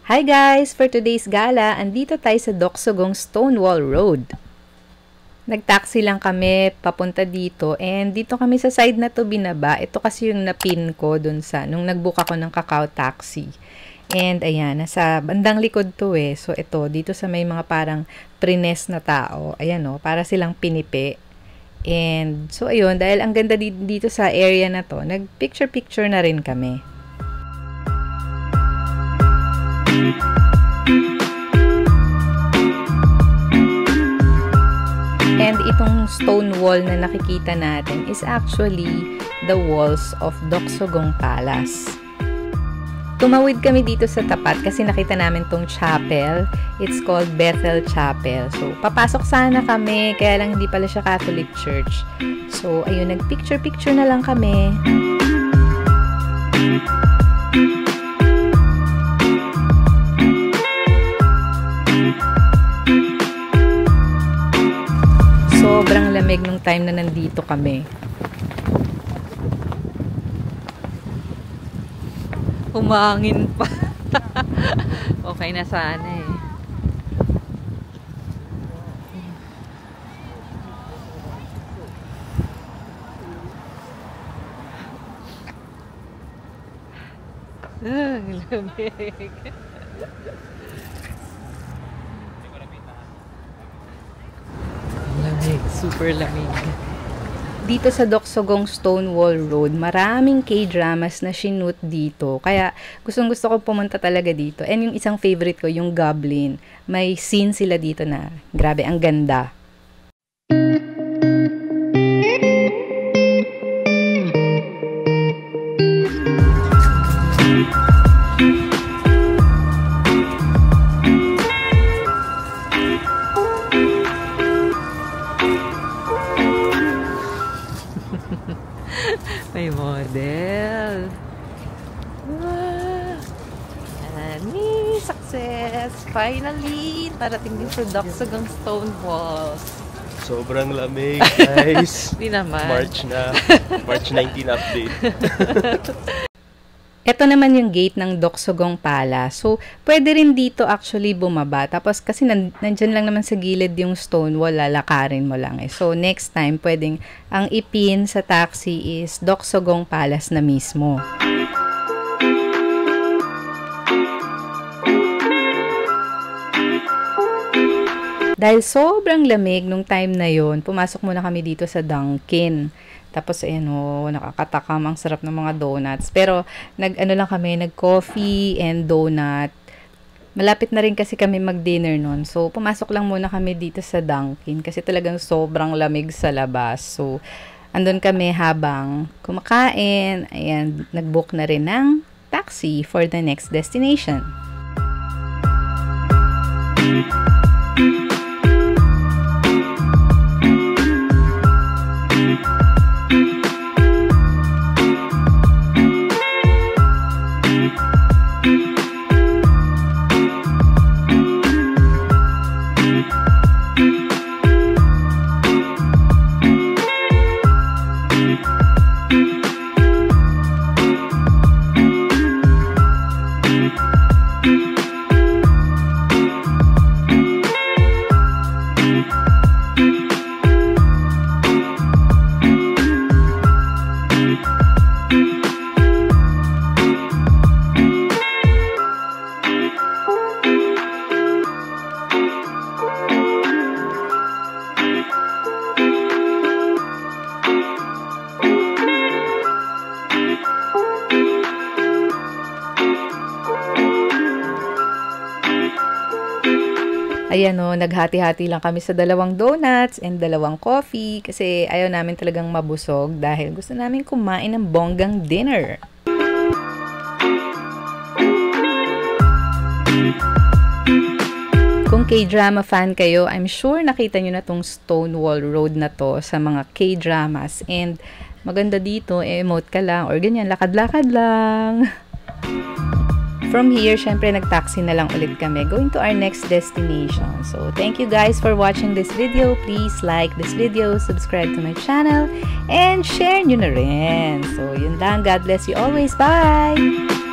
Hi guys! For today's gala, andito tayo sa Doksogong Stonewall Road. Nagtaxi lang kami papunta dito and dito kami sa side na to binaba. Ito kasi yung napin ko dun sa nung nagbook ako ng Kakao Taxi. And ayan, nasa bandang likod to eh. So ito, dito sa may mga parang prines na tao. Ayan o, para silang pinipi. And so ayun, dahil ang ganda dito sa area na to, nag-picture-picture na rin kami. And itong stone wall na nakikita natin is actually the walls of Doksogong Palace. Tumawid kami dito sa tapat kasi nakita namin tong chapel. It's called Bethel Chapel. So, papasok sana kami, kaya lang hindi pala siya Catholic Church. So, ayun, nag-picture-picture na lang kami. Sobrang lamig nung time na nandito kami. Humangin pa. Okay na sana eh. Lamig. Lamig, super lamig. Dito sa Doksogong Stonewall Road, maraming K-dramas na shoot dito. Kaya gustong-gusto ko pumunta talaga dito. And yung isang favorite ko, yung Goblin. May scene sila dito na grabe, ang ganda. May model. Wow! Ani, success! Finally! Parating din sa Doksogong Stonewall. Sobrang lamig, guys. Di naman. March 19 update. Ito naman yung gate ng Doksogong Palace. So, pwede rin dito actually bumaba. Tapos, kasi nandyan lang naman sa gilid yung stone wall, lalakarin mo lang eh. So, next time, pwedeng ang ipin sa taxi is Doksogong Palace na mismo. Dahil sobrang lamig nung time na yon, pumasok muna kami dito sa Dunkin'. Tapos, ayan o, nakakatakam. Ang sarap ng mga donuts. Pero, nag-coffee and donut. Malapit na rin kasi kami mag-dinner nun. So, pumasok lang muna kami dito sa Dunkin' kasi talagang sobrang lamig sa labas. So, andun kami habang kumakain. Ayan, nag-book na rin ng taxi for the next destination. Ayan o, naghati-hati lang kami sa 2 donuts and 2 coffee kasi ayaw namin talagang mabusog dahil gusto namin kumain ng bonggang dinner. Kung K-drama fan kayo, I'm sure nakita nyo na tong Stonewall Road na to sa mga K-dramas and maganda dito, emote ka lang or ganyan, lakad-lakad lang. From here, syempre nag-taxi na lang ulit kami going to our next destination. So, thank you guys for watching this video. Please like this video, subscribe to my channel, and share nyo na rin. So, yun lang. God bless you always. Bye!